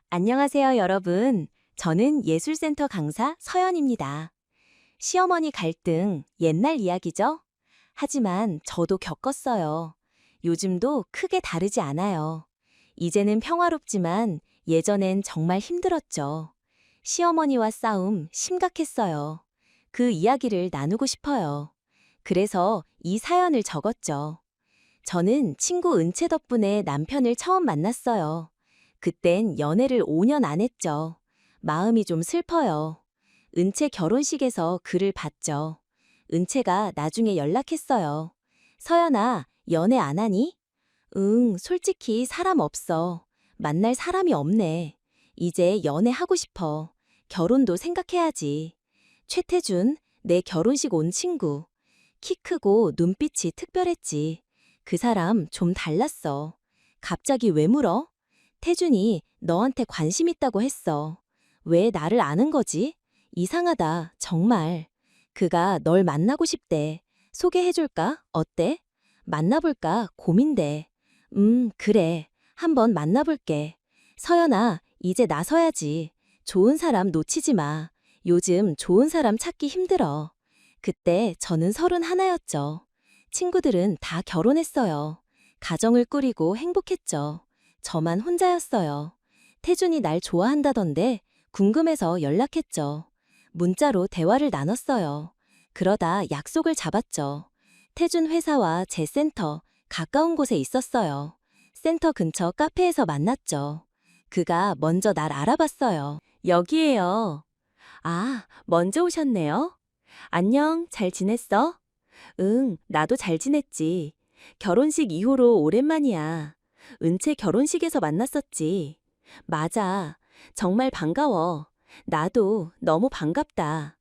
안녕하세요, 여러분. 저는 예술센터 강사 서연입니다. 시어머니 갈등, 옛날 이야기죠? 하지만 저도 겪었어요. 요즘도 크게 다르지 않아요. 이제는 평화롭지만 예전엔 정말 힘들었죠. 시어머니와 싸움 심각했어요. 그 이야기를 나누고 싶어요. 그래서 이 사연을 적었죠. 저는 친구 은채 덕분에 남편을 처음 만났어요. 그땐 연애를 5년 안 했죠. 마음이 좀 슬퍼요. 은채 결혼식에서 글을 봤죠. 은채가 나중에 연락했어요. 서연아, 연애 안 하니? 응, 솔직히 사람 없어. 만날 사람이 없네. 이제 연애하고 싶어. 결혼도 생각해야지. 최태준, 내 결혼식 온 친구. 키 크고 눈빛이 특별했지. 그 사람 좀 달랐어. 갑자기 왜 물어? 태준이 너한테 관심 있다고 했어. 왜 나를 아는 거지? 이상하다, 정말. 그가 널 만나고 싶대. 소개해줄까? 어때? 만나볼까? 고민돼. 그래. 한번 만나볼게. 서연아, 이제 나서야지. 좋은 사람 놓치지 마. 요즘 좋은 사람 찾기 힘들어. 그때 저는 31였죠. 친구들은 다 결혼했어요. 가정을 꾸리고 행복했죠. 저만 혼자였어요. 태준이 날 좋아한다던데 궁금해서 연락했죠. 문자로 대화를 나눴어요. 그러다 약속을 잡았죠. 태준 회사와 제 센터, 가까운 곳에 있었어요. 센터 근처 카페에서 만났죠. 그가 먼저 날 알아봤어요. 여기에요. 아, 먼저 오셨네요. 안녕, 잘 지냈어? 응, 나도 잘 지냈지. 결혼식 이후로 오랜만이야. 은채 결혼식에서 만났었지. 맞아. 정말 반가워. 나도 너무 반갑다.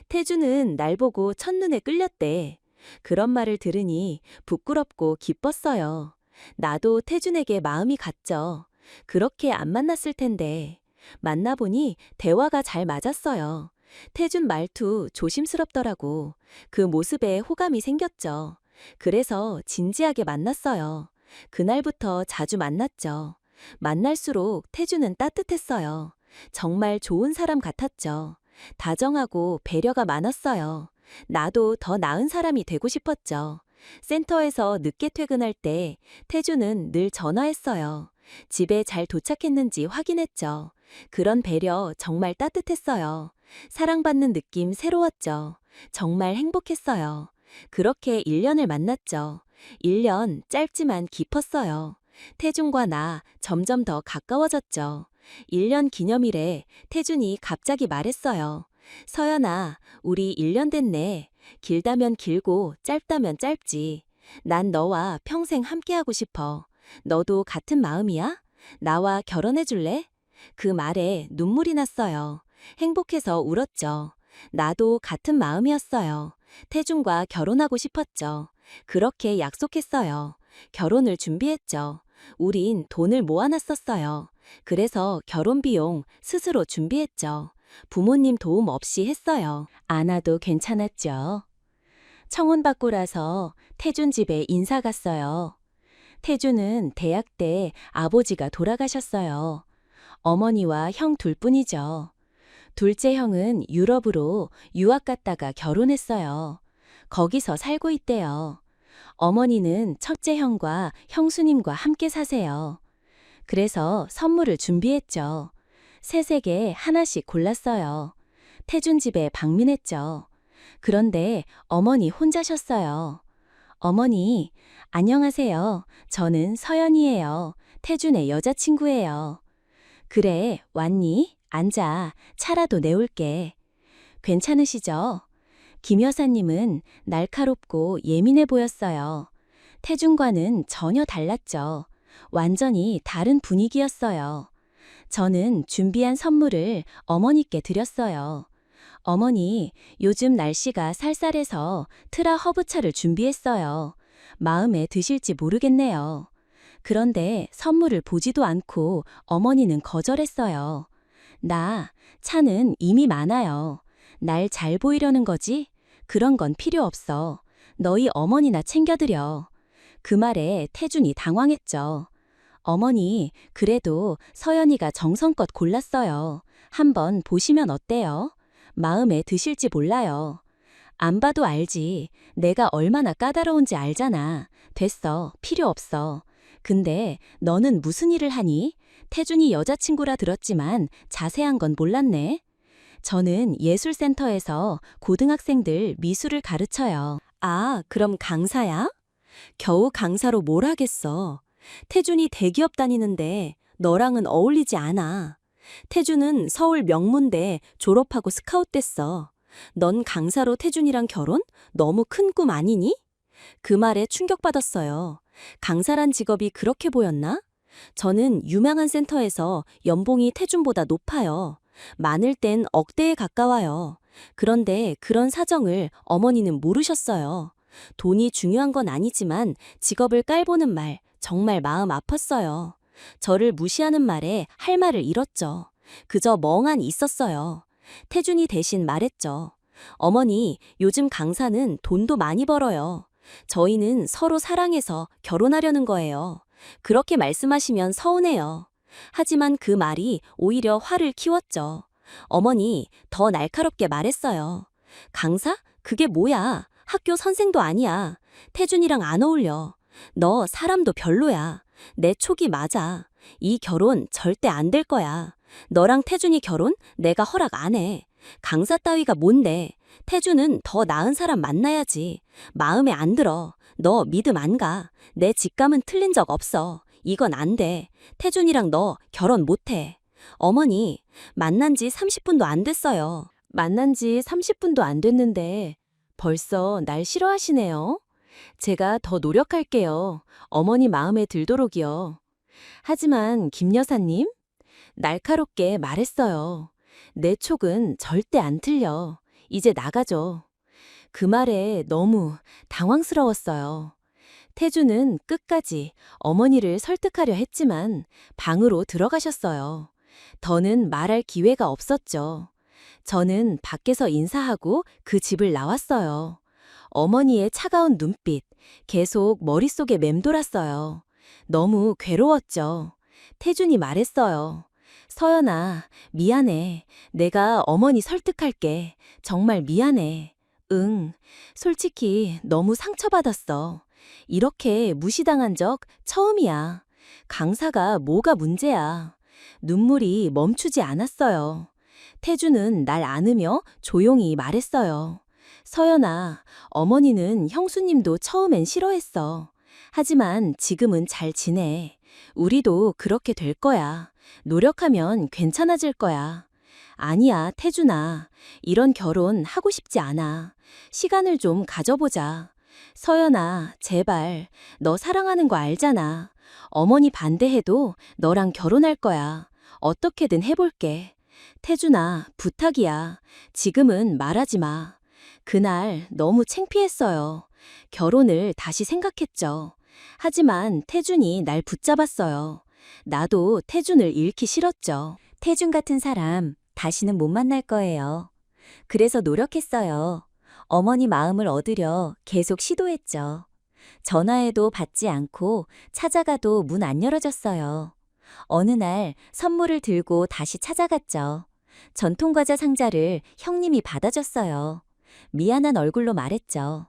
태주는 날 보고 첫눈에 끌렸대. 그런 말을 들으니 부끄럽고 기뻤어요. 나도 태준에게 마음이 갔죠. 그렇게 안 만났을 텐데. 만나보니 대화가 잘 맞았어요. 태준 말투 조심스럽더라고. 그 모습에 호감이 생겼죠. 그래서 진지하게 만났어요. 그날부터 자주 만났죠. 만날수록 태준은 따뜻했어요. 정말 좋은 사람 같았죠. 다정하고 배려가 많았어요. 나도 더 나은 사람이 되고 싶었죠. 센터에서 늦게 퇴근할 때 태준은 늘 전화했어요. 집에 잘 도착했는지 확인했죠. 그런 배려 정말 따뜻했어요. 사랑받는 느낌 새로웠죠. 정말 행복했어요. 그렇게 1년을 만났죠. 1년 짧지만 깊었어요. 태준과 나 점점 더 가까워졌죠. 1년 기념일에 태준이 갑자기 말했어요. 서연아, 우리 1년 됐네. 길다면 길고 짧다면 짧지. 난 너와 평생 함께하고 싶어. 너도 같은 마음이야? 나와 결혼해 줄래? 그 말에 눈물이 났어요. 행복해서 울었죠. 나도 같은 마음이었어요. 태준과 결혼하고 싶었죠. 그렇게 약속했어요. 결혼을 준비했죠. 우린 돈을 모아놨었어요. 그래서 결혼 비용 스스로 준비했죠. 부모님 도움 없이 했어요. 안 와도 괜찮았죠. 청혼받고라서 태준 집에 인사 갔어요. 태준은 대학 때 아버지가 돌아가셨어요. 어머니와 형 둘뿐이죠. 둘째 형은 유럽으로 유학 갔다가 결혼했어요. 거기서 살고 있대요. 어머니는 첫째 형과 형수님과 함께 사세요. 그래서 선물을 준비했죠. 새색에 하나씩 골랐어요. 태준 집에 방문했죠. 그런데 어머니 혼자셨어요. 어머니, 안녕하세요. 저는 서연이에요. 태준의 여자친구예요. 그래, 왔니? 앉아. 차라도 내올게. 괜찮으시죠? 김 여사님은 날카롭고 예민해 보였어요. 태준과는 전혀 달랐죠. 완전히 다른 분위기였어요. 저는 준비한 선물을 어머니께 드렸어요. 어머니, 요즘 날씨가 쌀쌀해서 트라 허브차를 준비했어요. 마음에 드실지 모르겠네요. 그런데 선물을 보지도 않고 어머니는 거절했어요. 나 차는 이미 많아요. 날 잘 보이려는 거지? 그런 건 필요 없어. 너희 어머니나 챙겨드려. 그 말에 태준이 당황했죠. 어머니, 그래도 서연이가 정성껏 골랐어요. 한번 보시면 어때요? 마음에 드실지 몰라요. 안 봐도 알지. 내가 얼마나 까다로운지 알잖아. 됐어. 필요 없어. 근데 너는 무슨 일을 하니? 태준이 여자친구라 들었지만 자세한 건 몰랐네. 저는 예술센터에서 고등학생들 미술을 가르쳐요. 아, 그럼 강사야? 겨우 강사로 뭘 하겠어. 태준이 대기업 다니는데 너랑은 어울리지 않아. 태준은 서울 명문대 졸업하고 스카웃 됐어. 넌 강사로 태준이랑 결혼? 너무 큰 꿈 아니니? 그 말에 충격받았어요. 강사란 직업이 그렇게 보였나? 저는 유명한 센터에서 연봉이 태준보다 높아요. 많을 땐 억대에 가까워요. 그런데 그런 사정을 어머니는 모르셨어요. 돈이 중요한 건 아니지만 직업을 깔보는 말 정말 마음 아팠어요. 저를 무시하는 말에 할 말을 잃었죠. 그저 멍하니 있었어요. 태준이 대신 말했죠. 어머니, 요즘 강사는 돈도 많이 벌어요. 저희는 서로 사랑해서 결혼하려는 거예요. 그렇게 말씀하시면 서운해요. 하지만 그 말이 오히려 화를 키웠죠. 어머니, 더 날카롭게 말했어요. 강사? 그게 뭐야? 학교 선생도 아니야. 태준이랑 안 어울려. 너 사람도 별로야. 내 촉이 맞아. 이 결혼 절대 안 될 거야. 너랑 태준이 결혼 내가 허락 안 해. 강사 따위가 뭔데. 태준은 더 나은 사람 만나야지. 마음에 안 들어. 너 믿음 안 가. 내 직감은 틀린 적 없어. 이건 안 돼. 태준이랑 너 결혼 못 해. 어머니, 만난 지 30분도 안 됐어요. 만난 지 30분도 안 됐는데 벌써 날 싫어하시네요. 제가 더 노력할게요. 어머니 마음에 들도록이요. 하지만 김 여사님, 날카롭게 말했어요. 내 촉은 절대 안 틀려. 이제 나가죠. 그 말에 너무 당황스러웠어요. 태주는 끝까지 어머니를 설득하려 했지만 방으로 들어가셨어요. 더는 말할 기회가 없었죠. 저는 밖에서 인사하고 그 집을 나왔어요. 어머니의 차가운 눈빛 계속 머릿속에 맴돌았어요. 너무 괴로웠죠. 태준이 말했어요. 서연아, 미안해. 내가 어머니 설득할게. 정말 미안해. 응, 솔직히 너무 상처받았어. 이렇게 무시당한 적 처음이야. 강사가 뭐가 문제야. 눈물이 멈추지 않았어요. 태주는 날 안으며 조용히 말했어요. 서연아, 어머니는 형수님도 처음엔 싫어했어. 하지만 지금은 잘 지내. 우리도 그렇게 될 거야. 노력하면 괜찮아질 거야. 아니야, 태준아. 이런 결혼 하고 싶지 않아. 시간을 좀 가져보자. 서연아, 제발. 너 사랑하는 거 알잖아. 어머니 반대해도 너랑 결혼할 거야. 어떻게든 해볼게. 태준아, 부탁이야. 지금은 말하지 마. 그날 너무 창피했어요. 결혼을 다시 생각했죠. 하지만 태준이 날 붙잡았어요. 나도 태준을 잃기 싫었죠. 태준 같은 사람 다시는 못 만날 거예요. 그래서 노력했어요. 어머니 마음을 얻으려 계속 시도했죠. 전화해도 받지 않고 찾아가도 문 안 열어줬어요. 어느 날 선물을 들고 다시 찾아갔죠. 전통과자 상자를 형님이 받아줬어요. 미안한 얼굴로 말했죠.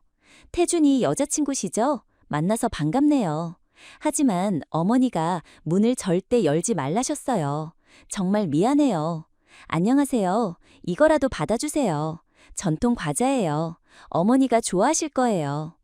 태준이 여자친구시죠? 만나서 반갑네요. 하지만 어머니가 문을 절대 열지 말라셨어요. 정말 미안해요. 안녕하세요. 이거라도 받아주세요. 전통 과자예요. 어머니가 좋아하실 거예요.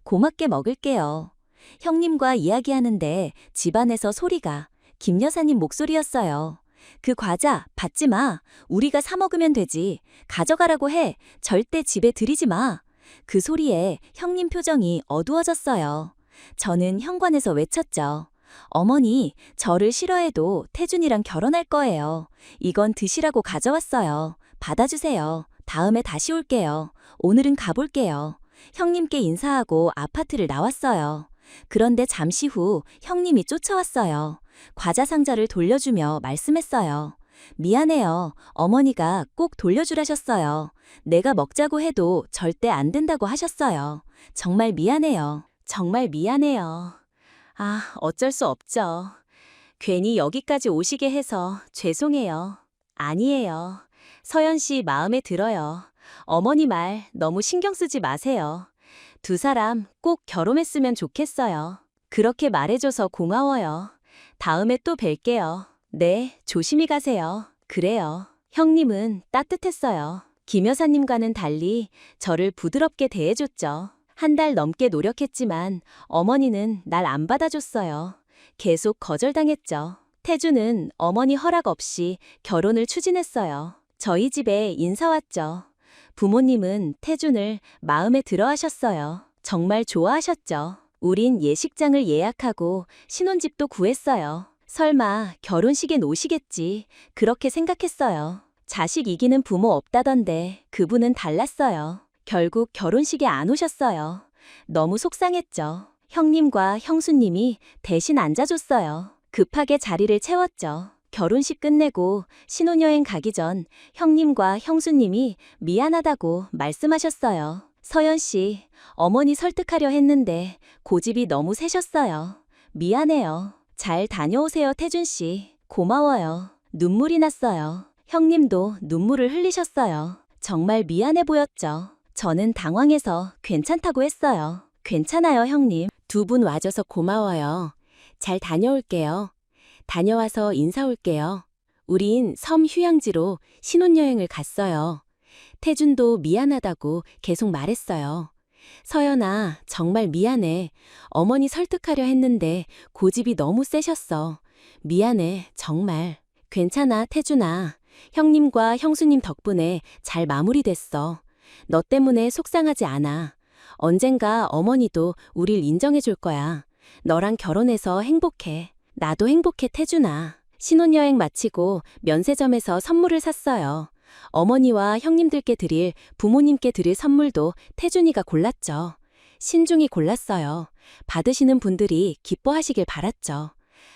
고맙게 먹을게요. 형님과 이야기하는데 집안에서 소리가 김 여사님 목소리였어요. 그 과자 받지 마. 우리가 사 먹으면 되지. 가져가라고 해. 절대 집에 들이지 마. 그 소리에 형님 표정이 어두워졌어요. 저는 현관에서 외쳤죠. 어머니, 저를 싫어해도 태준이랑 결혼할 거예요. 이건 드시라고 가져왔어요. 받아주세요. 다음에 다시 올게요. 오늘은 가볼게요. 형님께 인사하고 아파트를 나왔어요. 그런데 잠시 후 형님이 쫓아왔어요. 과자 상자를 돌려주며 말씀했어요. 미안해요. 어머니가 꼭 돌려주라셨어요. 내가 먹자고 해도 절대 안 된다고 하셨어요. 정말 미안해요. 정말 미안해요. 아, 어쩔 수 없죠. 괜히 여기까지 오시게 해서 죄송해요. 아니에요. 서연 씨 마음에 들어요. 어머니 말 너무 신경 쓰지 마세요. 두 사람 꼭 결혼했으면 좋겠어요. 그렇게 말해줘서 고마워요. 다음에 또 뵐게요. 네, 조심히 가세요. 그래요. 형님은 따뜻했어요. 김 여사님과는 달리 저를 부드럽게 대해줬죠. 한 달 넘게 노력했지만 어머니는 날 안 받아줬어요. 계속 거절당했죠. 태주는 어머니 허락 없이 결혼을 추진했어요. 저희 집에 인사 왔죠. 부모님은 태준을 마음에 들어 하셨어요. 정말 좋아하셨죠. 우린 예식장을 예약하고 신혼집도 구했어요. 설마 결혼식엔 오시겠지. 그렇게 생각했어요. 자식 이기는 부모 없다던데 그분은 달랐어요. 결국 결혼식에 안 오셨어요. 너무 속상했죠. 형님과 형수님이 대신 앉아줬어요. 급하게 자리를 채웠죠. 결혼식 끝내고 신혼여행 가기 전 형님과 형수님이 미안하다고 말씀하셨어요. 서연 씨, 어머니 설득하려 했는데 고집이 너무 세셨어요. 미안해요. 잘 다녀오세요, 태준 씨. 고마워요. 눈물이 났어요. 형님도 눈물을 흘리셨어요. 정말 미안해 보였죠. 저는 당황해서 괜찮다고 했어요. 괜찮아요, 형님. 두 분 와줘서 고마워요. 잘 다녀올게요. 다녀와서 인사 올게요. 우린 섬 휴양지로 신혼여행을 갔어요. 태준도 미안하다고 계속 말했어요. 서연아, 정말 미안해. 어머니 설득하려 했는데 고집이 너무 세셨어. 미안해, 정말. 괜찮아, 태준아. 형님과 형수님 덕분에 잘 마무리됐어. 너 때문에 속상하지 않아. 언젠가 어머니도 우릴 인정해 줄 거야. 너랑 결혼해서 행복해. 나도 행복해, 태준아. 신혼여행 마치고 면세점에서 선물을 샀어요. 어머니와 형님들께 드릴, 부모님께 드릴 선물도 태준이가 골랐죠. 신중히 골랐어요. 받으시는 분들이 기뻐하시길 바랐죠.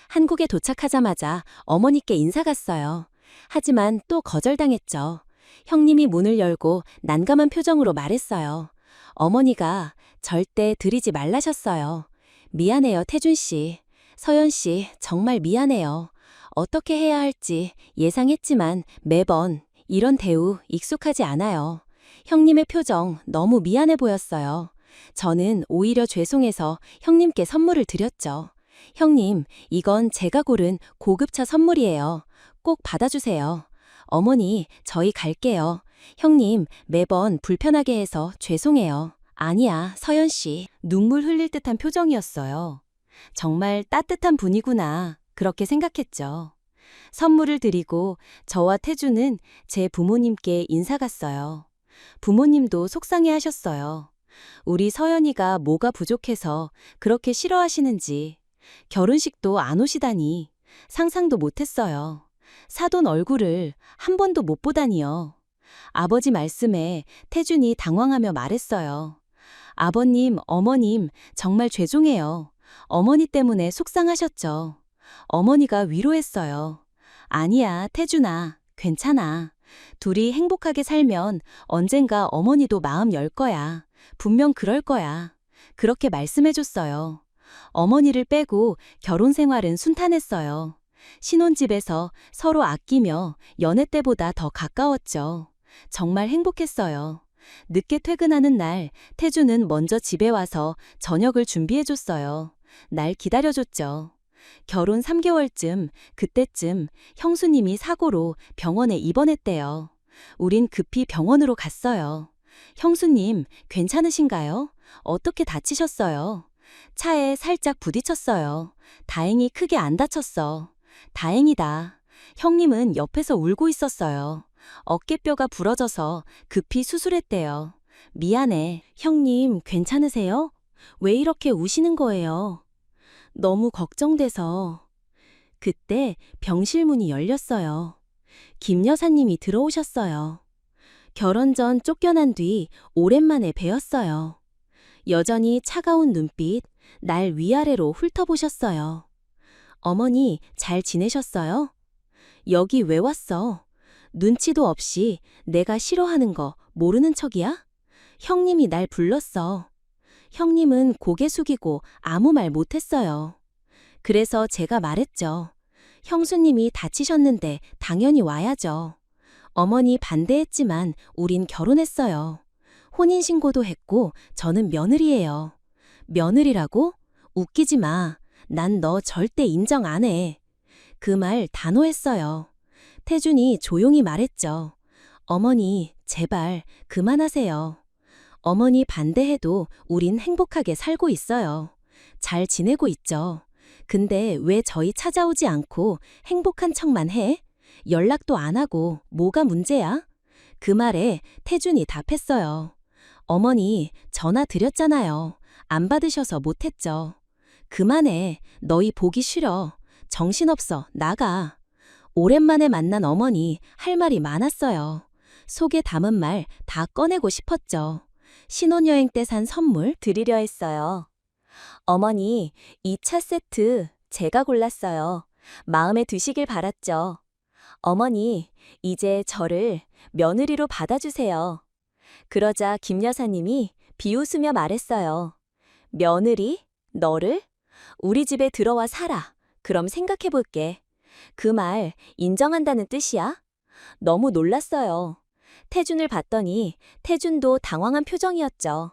한국에 도착하자마자 어머니께 인사 갔어요. 하지만 또 거절당했죠. 형님이 문을 열고 난감한 표정으로 말했어요. 어머니가 절대 드리지 말라셨어요. 미안해요, 태준 씨. 서연 씨, 정말 미안해요. 어떻게 해야 할지 예상했지만 매번 이런 대우 익숙하지 않아요. 형님의 표정 너무 미안해 보였어요. 저는 오히려 죄송해서 형님께 선물을 드렸죠. 형님, 이건 제가 고른 고급차 선물이에요. 꼭 받아주세요. 어머니, 저희 갈게요. 형님, 매번 불편하게 해서 죄송해요. 아니야, 서연 씨. 눈물 흘릴 듯한 표정이었어요. 정말 따뜻한 분이구나. 그렇게 생각했죠. 선물을 드리고 저와 태주는 제 부모님께 인사 갔어요. 부모님도 속상해 하셨어요. 우리 서연이가 뭐가 부족해서 그렇게 싫어하시는지. 결혼식도 안 오시다니 상상도 못했어요. 사돈 얼굴을 한 번도 못 보다니요. 아버지 말씀에 태준이 당황하며 말했어요. 아버님, 어머님, 정말 죄송해요. 어머니 때문에 속상하셨죠. 어머니가 위로했어요. 아니야, 태준아. 괜찮아. 둘이 행복하게 살면 언젠가 어머니도 마음 열 거야. 분명 그럴 거야. 그렇게 말씀해줬어요. 어머니를 빼고 결혼 생활은 순탄했어요. 신혼집에서 서로 아끼며 연애 때보다 더 가까웠죠. 정말 행복했어요. 늦게 퇴근하는 날 태주는 먼저 집에 와서 저녁을 준비해줬어요. 날 기다려줬죠. 결혼 3개월쯤, 그때쯤 형수님이 사고로 병원에 입원했대요. 우린 급히 병원으로 갔어요. 형수님, 괜찮으신가요? 어떻게 다치셨어요? 차에 살짝 부딪혔어요. 다행히 크게 안 다쳤어. 다행이다. 형님은 옆에서 울고 있었어요. 어깨뼈가 부러져서 급히 수술했대요. 미안해. 형님, 괜찮으세요? 왜 이렇게 우시는 거예요? 너무 걱정돼서. 그때 병실 문이 열렸어요. 김 여사님이 들어오셨어요. 결혼 전 쫓겨난 뒤 오랜만에 뵈었어요. 여전히 차가운 눈빛, 날 위아래로 훑어보셨어요. 어머니, 잘 지내셨어요? 여기 왜 왔어? 눈치도 없이 내가 싫어하는 거 모르는 척이야? 형님이 날 불렀어. 형님은 고개 숙이고 아무 말 못했어요. 그래서 제가 말했죠. 형수님이 다치셨는데 당연히 와야죠. 어머니 반대했지만 우린 결혼했어요. 혼인신고도 했고 저는 며느리예요. 며느리라고? 웃기지 마. 난 너 절대 인정 안 해. 그 말 단호했어요. 태준이 조용히 말했죠. 어머니, 제발 그만하세요. 어머니 반대해도 우린 행복하게 살고 있어요. 잘 지내고 있죠. 근데 왜 저희 찾아오지 않고 행복한 척만 해? 연락도 안 하고 뭐가 문제야? 그 말에 태준이 답했어요. 어머니, 전화 드렸잖아요. 안 받으셔서 못했죠. 그만해. 너희 보기 싫어. 정신없어. 나가. 오랜만에 만난 어머니 할 말이 많았어요. 속에 담은 말 다 꺼내고 싶었죠. 신혼여행 때 산 선물 드리려 했어요. 어머니, 이 차 세트 제가 골랐어요. 마음에 드시길 바랐죠. 어머니, 이제 저를 며느리로 받아주세요. 그러자 김 여사님이 비웃으며 말했어요. 며느리? 너를? 우리 집에 들어와 살아. 그럼 생각해볼게. 그 말 인정한다는 뜻이야? 너무 놀랐어요. 태준을 봤더니 태준도 당황한 표정이었죠.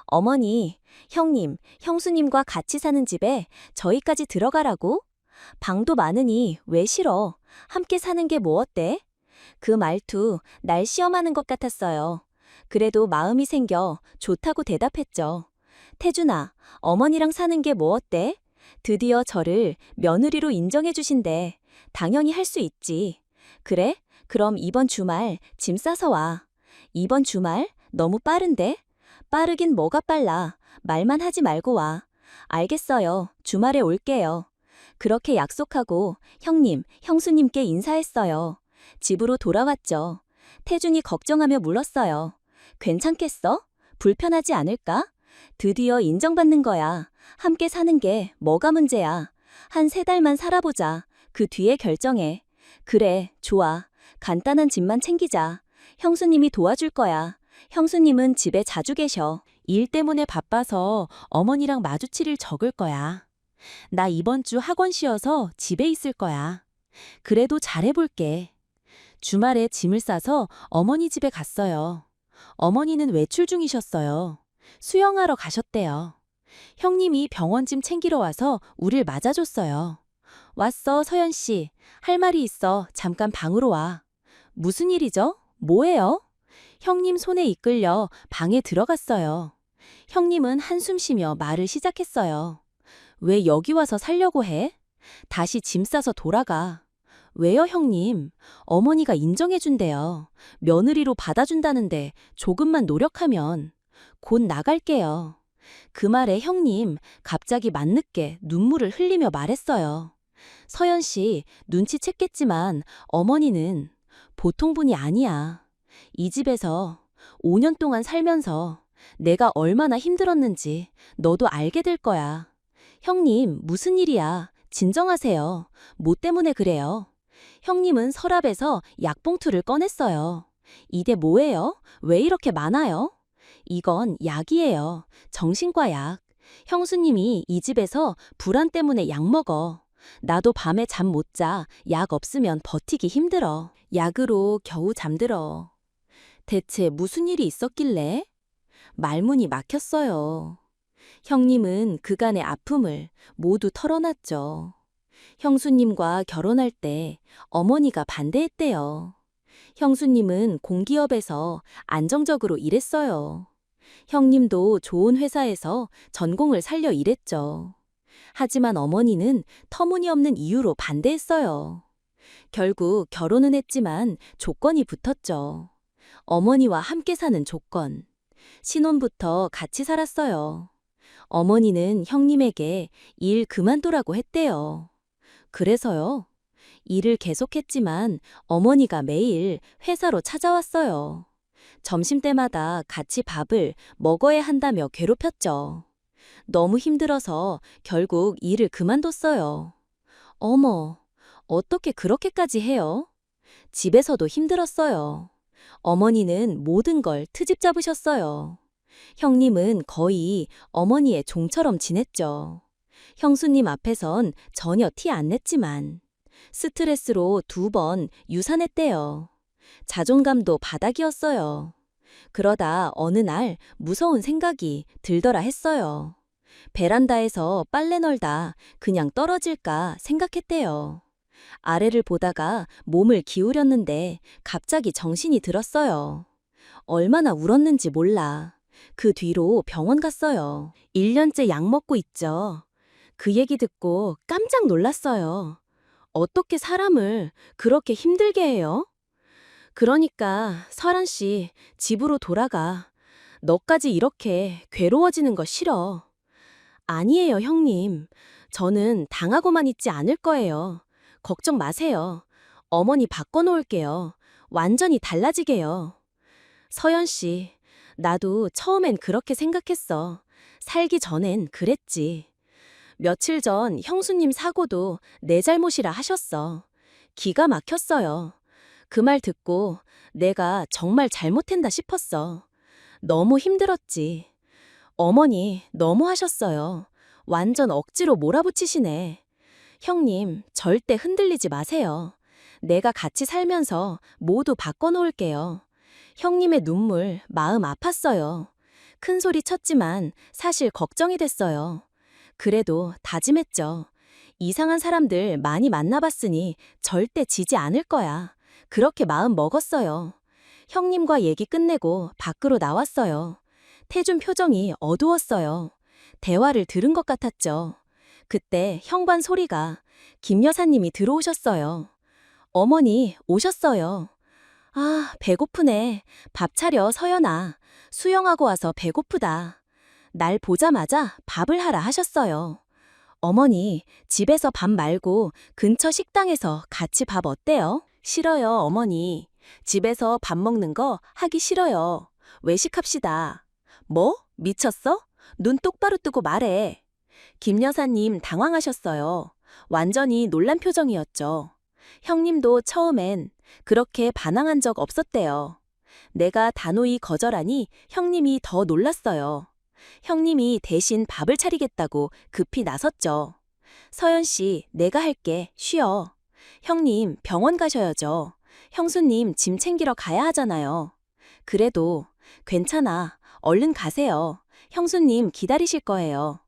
어머니, 형님, 형수님과 같이 사는 집에 저희까지 들어가라고? 방도 많으니 왜 싫어? 함께 사는 게 뭐 어때? 그 말투 날 시험하는 것 같았어요. 그래도 마음이 생겨 좋다고 대답했죠. 태준아, 어머니랑 사는 게 뭐 어때? 드디어 저를 며느리로 인정해 주신대. 당연히 할 수 있지. 그래? 그럼 이번 주말 짐 싸서 와. 이번 주말? 너무 빠른데? 빠르긴 뭐가 빨라. 말만 하지 말고 와. 알겠어요. 주말에 올게요. 그렇게 약속하고 형님, 형수님께 인사했어요. 집으로 돌아왔죠. 태준이 걱정하며 물었어요. 괜찮겠어? 불편하지 않을까? 드디어 인정받는 거야. 함께 사는 게 뭐가 문제야. 한 3달만 살아보자. 그 뒤에 결정해. 그래, 좋아. 간단한 집만 챙기자. 형수님이 도와줄 거야. 형수님은 집에 자주 계셔. 일 때문에 바빠서 어머니랑 마주칠 일 적을 거야. 나 이번 주 학원 쉬어서 집에 있을 거야. 그래도 잘해볼게. 주말에 짐을 싸서 어머니 집에 갔어요. 어머니는 외출 중이셨어요. 수영하러 가셨대요. 형님이 병원짐 챙기러 와서 우릴 맞아줬어요. 왔어, 서연 씨. 할 말이 있어. 잠깐 방으로 와. 무슨 일이죠? 뭐예요? 형님 손에 이끌려 방에 들어갔어요. 형님은 한숨 쉬며 말을 시작했어요. 왜 여기 와서 살려고 해? 다시 짐 싸서 돌아가. 왜요, 형님? 어머니가 인정해준대요. 며느리로 받아준다는데 조금만 노력하면. 곧 나갈게요. 그 말에 형님 갑자기 맞늦게 눈물을 흘리며 말했어요. 서연 씨, 눈치챘겠지만 어머니는 보통 분이 아니야. 이 집에서 5년 동안 살면서 내가 얼마나 힘들었는지 너도 알게 될 거야. 형님, 무슨 일이야? 진정하세요. 뭐 때문에 그래요? 형님은 서랍에서 약봉투를 꺼냈어요. 이게 뭐예요? 왜 이렇게 많아요? 이건 약이에요. 정신과 약. 형수님이 이 집에서 불안 때문에 약 먹어. 나도 밤에 잠 못 자. 약 없으면 버티기 힘들어. 약으로 겨우 잠들어. 대체 무슨 일이 있었길래? 말문이 막혔어요. 형님은 그간의 아픔을 모두 털어놨죠. 형수님과 결혼할 때 어머니가 반대했대요. 형수님은 공기업에서 안정적으로 일했어요. 형님도 좋은 회사에서 전공을 살려 일했죠. 하지만 어머니는 터무니없는 이유로 반대했어요. 결국 결혼은 했지만 조건이 붙었죠. 어머니와 함께 사는 조건. 신혼부터 같이 살았어요. 어머니는 형님에게 일 그만두라고 했대요. 그래서요. 일을 계속했지만 어머니가 매일 회사로 찾아왔어요. 점심때마다 같이 밥을 먹어야 한다며 괴롭혔죠. 너무 힘들어서 결국 일을 그만뒀어요. 어머, 어떻게 그렇게까지 해요? 집에서도 힘들었어요. 어머니는 모든 걸 트집 잡으셨어요. 형님은 거의 어머니의 종처럼 지냈죠. 형수님 앞에선 전혀 티 안 냈지만 스트레스로 2번 유산했대요. 자존감도 바닥이었어요. 그러다 어느 날 무서운 생각이 들더라 했어요. 베란다에서 빨래 널다 그냥 떨어질까 생각했대요. 아래를 보다가 몸을 기울였는데 갑자기 정신이 들었어요. 얼마나 울었는지 몰라. 그 뒤로 병원 갔어요. 1년째 약 먹고 있죠. 그 얘기 듣고 깜짝 놀랐어요. 어떻게 사람을 그렇게 힘들게 해요? 그러니까 설한 씨, 집으로 돌아가. 너까지 이렇게 괴로워지는 거 싫어. 아니에요, 형님. 저는 당하고만 있지 않을 거예요. 걱정 마세요. 어머니 바꿔놓을게요. 완전히 달라지게요. 서연 씨, 나도 처음엔 그렇게 생각했어. 살기 전엔 그랬지. 며칠 전 형수님 사고도 내 잘못이라 하셨어. 기가 막혔어요. 그 말 듣고 내가 정말 잘못했다 싶었어. 너무 힘들었지. 어머니 너무 하셨어요. 완전 억지로 몰아붙이시네. 형님, 절대 흔들리지 마세요. 내가 같이 살면서 모두 바꿔놓을게요. 형님의 눈물 마음 아팠어요. 큰 소리 쳤지만 사실 걱정이 됐어요. 그래도 다짐했죠. 이상한 사람들 많이 만나봤으니 절대 지지 않을 거야. 그렇게 마음 먹었어요. 형님과 얘기 끝내고 밖으로 나왔어요. 태준 표정이 어두웠어요. 대화를 들은 것 같았죠. 그때 현관 소리가 김 여사님이 들어오셨어요. 어머니 오셨어요. 아, 배고프네. 밥 차려, 서연아. 수영하고 와서 배고프다. 날 보자마자 밥을 하라 하셨어요. 어머니, 집에서 밥 말고 근처 식당에서 같이 밥 어때요? 싫어요, 어머니. 집에서 밥 먹는 거 하기 싫어요. 외식합시다. 뭐? 미쳤어? 눈 똑바로 뜨고 말해. 김 여사님 당황하셨어요. 완전히 놀란 표정이었죠. 형님도 처음엔 그렇게 반항한 적 없었대요. 내가 단호히 거절하니 형님이 더 놀랐어요. 형님이 대신 밥을 차리겠다고 급히 나섰죠. 서연 씨, 내가 할게. 쉬어. 형님, 병원 가셔야죠. 형수님 짐 챙기러 가야 하잖아요. 그래도 괜찮아. 얼른 가세요. 형수님 기다리실 거예요.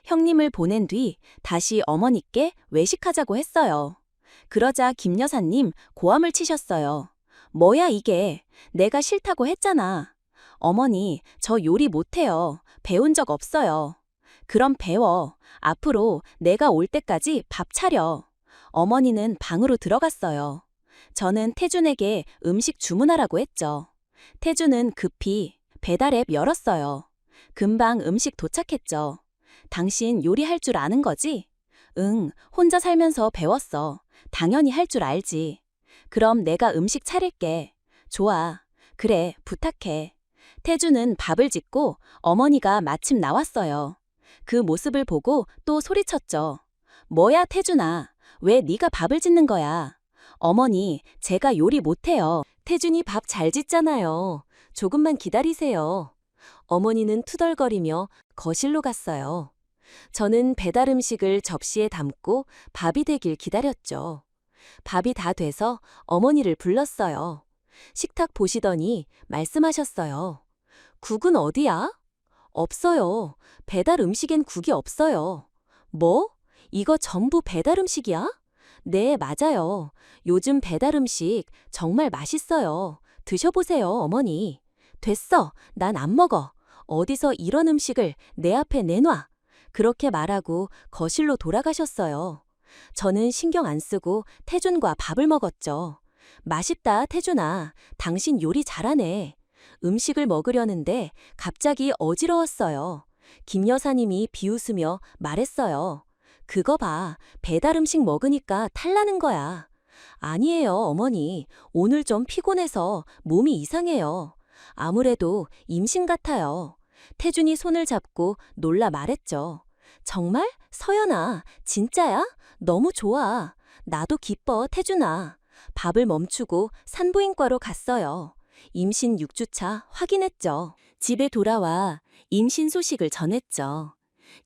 형님을 보낸 뒤 다시 어머니께 외식하자고 했어요. 그러자 김 여사님 고함을 치셨어요. 뭐야 이게? 내가 싫다고 했잖아. 어머니, 저 요리 못해요. 배운 적 없어요. 그럼 배워. 앞으로 내가 올 때까지 밥 차려. 어머니는 방으로 들어갔어요. 저는 태준에게 음식 주문하라고 했죠. 태준은 급히 배달 앱 열었어요. 금방 음식 도착했죠. 당신 요리할 줄 아는 거지? 응, 혼자 살면서 배웠어. 당연히 할 줄 알지. 그럼 내가 음식 차릴게. 좋아. 그래, 부탁해. 태주는 밥을 짓고 어머니가 마침 나왔어요. 그 모습을 보고 또 소리쳤죠. 뭐야, 태준아. 왜 네가 밥을 짓는 거야? 어머니, 제가 요리 못해요. 태준이 밥 잘 짓잖아요. 조금만 기다리세요. 어머니는 투덜거리며 거실로 갔어요. 저는 배달 음식을 접시에 담고 밥이 되길 기다렸죠. 밥이 다 돼서 어머니를 불렀어요. 식탁 보시더니 말씀하셨어요. 국은 어디야? 없어요. 배달 음식엔 국이 없어요. 뭐? 이거 전부 배달 음식이야? 네, 맞아요. 요즘 배달 음식 정말 맛있어요. 드셔보세요, 어머니. 됐어. 난 안 먹어. 어디서 이런 음식을 내 앞에 내놔. 그렇게 말하고 거실로 돌아가셨어요. 저는 신경 안 쓰고 태준과 밥을 먹었죠. 맛있다, 태준아. 당신 요리 잘하네. 음식을 먹으려는데 갑자기 어지러웠어요. 김 여사님이 비웃으며 말했어요. 그거 봐. 배달 음식 먹으니까 탈나는 거야. 아니에요, 어머니. 오늘 좀 피곤해서 몸이 이상해요. 아무래도 임신 같아요. 태준이 손을 잡고 놀라 말했죠. 정말? 서연아, 진짜야? 너무 좋아. 나도 기뻐, 태준아. 밥을 멈추고 산부인과로 갔어요. 임신 6주차 확인했죠. 집에 돌아와 임신 소식을 전했죠.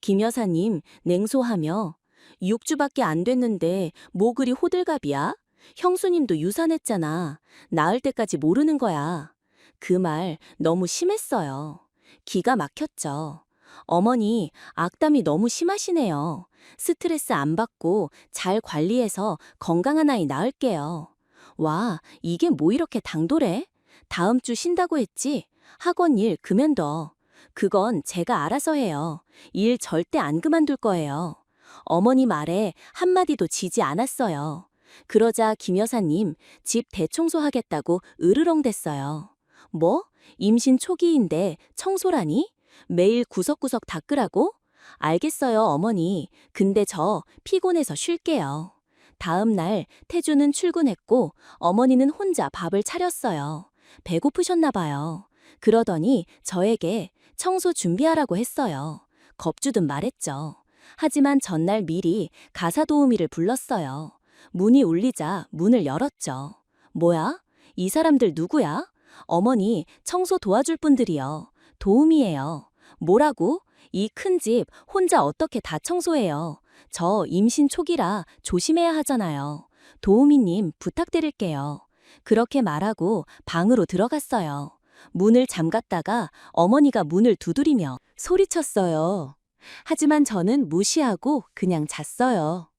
김 여사님 냉소하며 6주밖에 안 됐는데 뭐 그리 호들갑이야? 형수님도 유산했잖아. 낳을 때까지 모르는 거야. 그 말 너무 심했어요. 기가 막혔죠. 어머니, 악담이 너무 심하시네요. 스트레스 안 받고 잘 관리해서 건강한 아이 낳을게요. 와, 이게 뭐 이렇게 당돌해? 다음 주 쉰다고 했지? 학원 일 그만둬. 그건 제가 알아서 해요. 일 절대 안 그만둘 거예요. 어머니 말에 한마디도 지지 않았어요. 그러자 김 여사님 집 대청소하겠다고 으르렁댔어요. 뭐? 임신 초기인데 청소라니? 매일 구석구석 닦으라고? 알겠어요, 어머니. 근데 저 피곤해서 쉴게요. 다음 날 태주는 출근했고 어머니는 혼자 밥을 차렸어요. 배고프셨나 봐요. 그러더니 저에게 청소 준비하라고 했어요. 겁주듯 말했죠. 하지만 전날 미리 가사 도우미를 불렀어요. 문이 울리자 문을 열었죠. 뭐야? 이 사람들 누구야? 어머니, 청소 도와줄 분들이요. 도우미예요. 뭐라고? 이 큰 집 혼자 어떻게 다 청소해요? 저 임신 초기라 조심해야 하잖아요. 도우미님 부탁드릴게요. 그렇게 말하고 방으로 들어갔어요. 문을 잠갔다가 어머니가 문을 두드리며 소리쳤어요. 하지만 저는 무시하고 그냥 잤어요.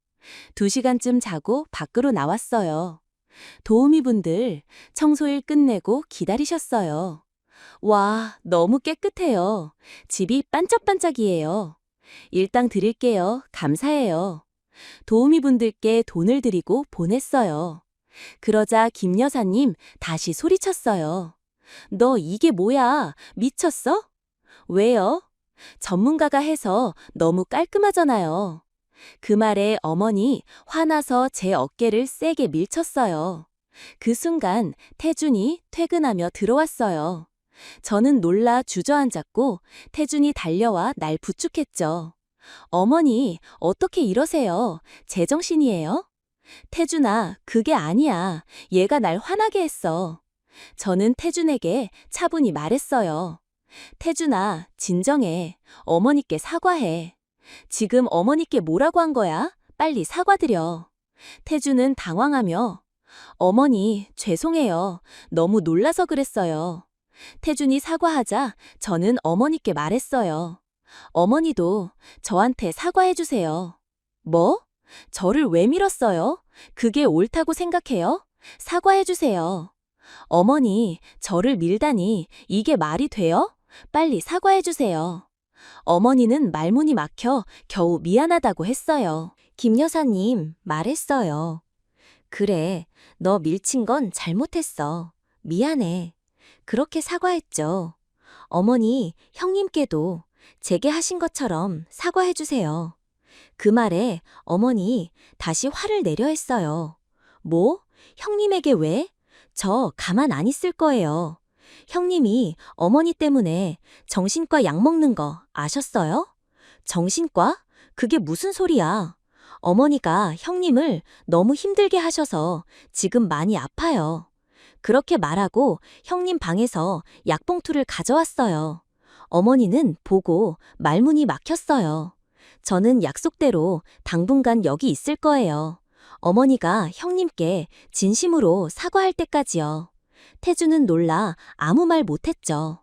2시간쯤 자고 밖으로 나왔어요. 도우미분들 청소일 끝내고 기다리셨어요. 와, 너무 깨끗해요. 집이 반짝반짝이에요. 일당 드릴게요. 감사해요. 도우미분들께 돈을 드리고 보냈어요. 그러자 김 여사님 다시 소리쳤어요. 너 이게 뭐야? 미쳤어? 왜요? 전문가가 해서 너무 깔끔하잖아요. 그 말에 어머니 화나서 제 어깨를 세게 밀쳤어요. 그 순간 태준이 퇴근하며 들어왔어요. 저는 놀라 주저앉았고 태준이 달려와 날 부축했죠. 어머니, 어떻게 이러세요? 제정신이에요? 태준아, 그게 아니야. 얘가 날 화나게 했어. 저는 태준에게 차분히 말했어요. 태준아, 진정해. 어머니께 사과해. 지금 어머니께 뭐라고 한 거야? 빨리 사과드려. 태준은 당황하며 어머니, 죄송해요. 너무 놀라서 그랬어요. 태준이 사과하자 저는 어머니께 말했어요. 어머니도 저한테 사과해주세요. 뭐? 저를 왜 밀었어요? 그게 옳다고 생각해요? 사과해주세요. 어머니, 저를 밀다니 이게 말이 돼요? 빨리 사과해주세요. 어머니는 말문이 막혀 겨우 미안하다고 했어요. 김 여사님, 말했어요. 그래, 너 밀친 건 잘못했어. 미안해. 그렇게 사과했죠. 어머니, 형님께도 제게 하신 것처럼 사과해주세요. 그 말에 어머니 다시 화를 내려 했어요. 뭐? 형님에게 왜? 저 가만 안 있을 거예요. 형님이 어머니 때문에 정신과 약 먹는 거 아셨어요? 정신과? 그게 무슨 소리야? 어머니가 형님을 너무 힘들게 하셔서 지금 많이 아파요. 그렇게 말하고 형님 방에서 약봉투를 가져왔어요. 어머니는 보고 말문이 막혔어요. 저는 약속대로 당분간 여기 있을 거예요. 어머니가 형님께 진심으로 사과할 때까지요. 태주는 놀라 아무 말 못했죠.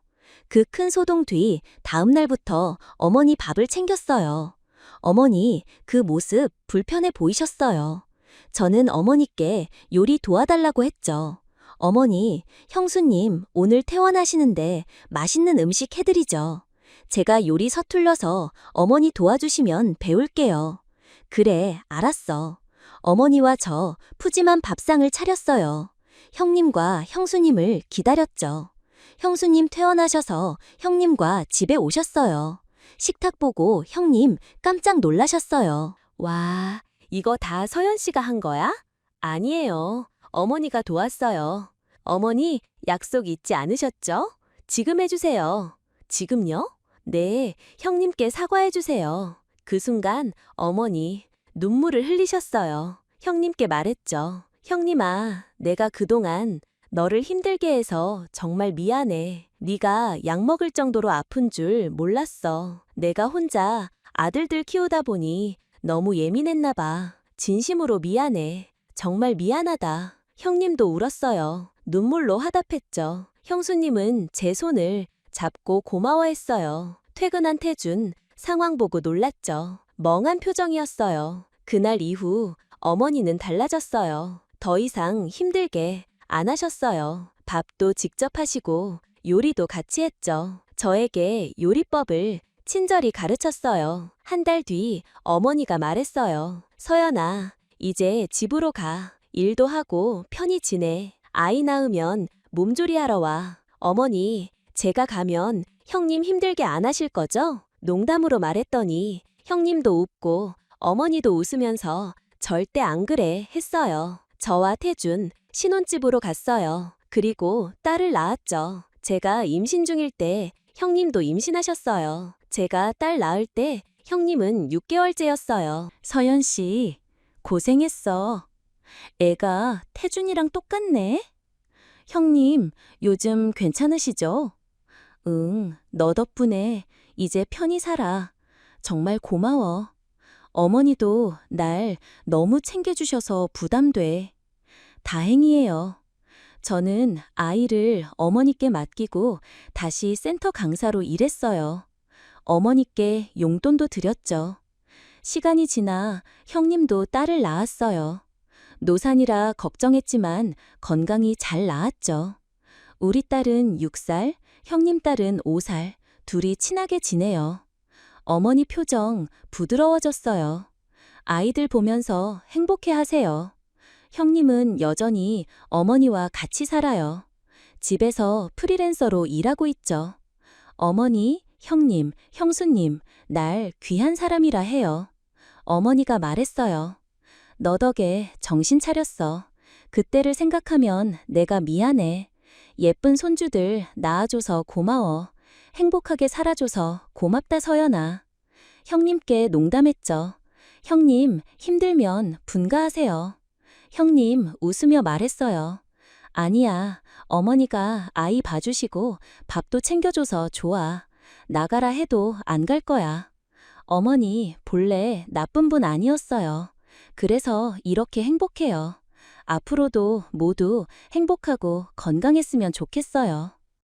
그 큰 소동 뒤 다음 날부터 어머니 밥을 챙겼어요. 어머니 그 모습 불편해 보이셨어요. 저는 어머니께 요리 도와달라고 했죠. 어머니, 형수님 오늘 퇴원하시는데 맛있는 음식 해드리죠. 제가 요리 서툴러서 어머니 도와주시면 배울게요. 그래, 알았어. 어머니와 저 푸짐한 밥상을 차렸어요. 형님과 형수님을 기다렸죠. 형수님 퇴원하셔서 형님과 집에 오셨어요. 식탁 보고 형님 깜짝 놀라셨어요. 와, 이거 다 서연 씨가 한 거야? 아니에요. 어머니가 도왔어요. 어머니, 약속 잊지 않으셨죠? 지금 해주세요. 지금요? 네, 형님께 사과해주세요. 그 순간 어머니 눈물을 흘리셨어요. 형님께 말했죠. 형님아, 내가 그동안 너를 힘들게 해서 정말 미안해. 네가 약 먹을 정도로 아픈 줄 몰랐어. 내가 혼자 아들들 키우다 보니 너무 예민했나 봐. 진심으로 미안해. 정말 미안하다. 형님도 울었어요. 눈물로 화답했죠. 형수님은 제 손을 잡고 고마워했어요. 퇴근한 태준, 상황 보고 놀랐죠. 멍한 표정이었어요. 그날 이후 어머니는 달라졌어요. 더 이상 힘들게 안 하셨어요. 밥도 직접 하시고 요리도 같이 했죠. 저에게 요리법을 친절히 가르쳤어요. 한 달 뒤 어머니가 말했어요. 서연아, 이제 집으로 가. 일도 하고 편히 지내. 아이 낳으면 몸조리하러 와. 어머니, 제가 가면 형님 힘들게 안 하실 거죠? 농담으로 말했더니 형님도 웃고 어머니도 웃으면서 절대 안 그래 했어요. 저와 태준 신혼집으로 갔어요. 그리고 딸을 낳았죠. 제가 임신 중일 때 형님도 임신하셨어요. 제가 딸 낳을 때 형님은 6개월째였어요. 서연 씨, 고생했어. 애가 태준이랑 똑같네. 형님, 요즘 괜찮으시죠? 응, 너 덕분에 이제 편히 살아. 정말 고마워. 어머니도 날 너무 챙겨주셔서 부담돼. 다행이에요. 저는 아이를 어머니께 맡기고 다시 센터 강사로 일했어요. 어머니께 용돈도 드렸죠. 시간이 지나 형님도 딸을 낳았어요. 노산이라 걱정했지만 건강히 잘 낳았죠. 우리 딸은 6살, 형님 딸은 5살, 둘이 친하게 지내요. 어머니 표정 부드러워졌어요. 아이들 보면서 행복해 하세요. 형님은 여전히 어머니와 같이 살아요. 집에서 프리랜서로 일하고 있죠. 어머니, 형님, 형수님, 날 귀한 사람이라 해요. 어머니가 말했어요. 너 덕에 정신 차렸어. 그때를 생각하면 내가 미안해. 예쁜 손주들 낳아줘서 고마워. 행복하게 살아줘서 고맙다 서연아. 형님께 농담했죠. 형님 힘들면 분가하세요. 형님 웃으며 말했어요. 아니야, 어머니가 아이 봐주시고 밥도 챙겨줘서 좋아. 나가라 해도 안 갈 거야. 어머니 본래 나쁜 분 아니었어요. 그래서 이렇게 행복해요. 앞으로도 모두 행복하고 건강했으면 좋겠어요.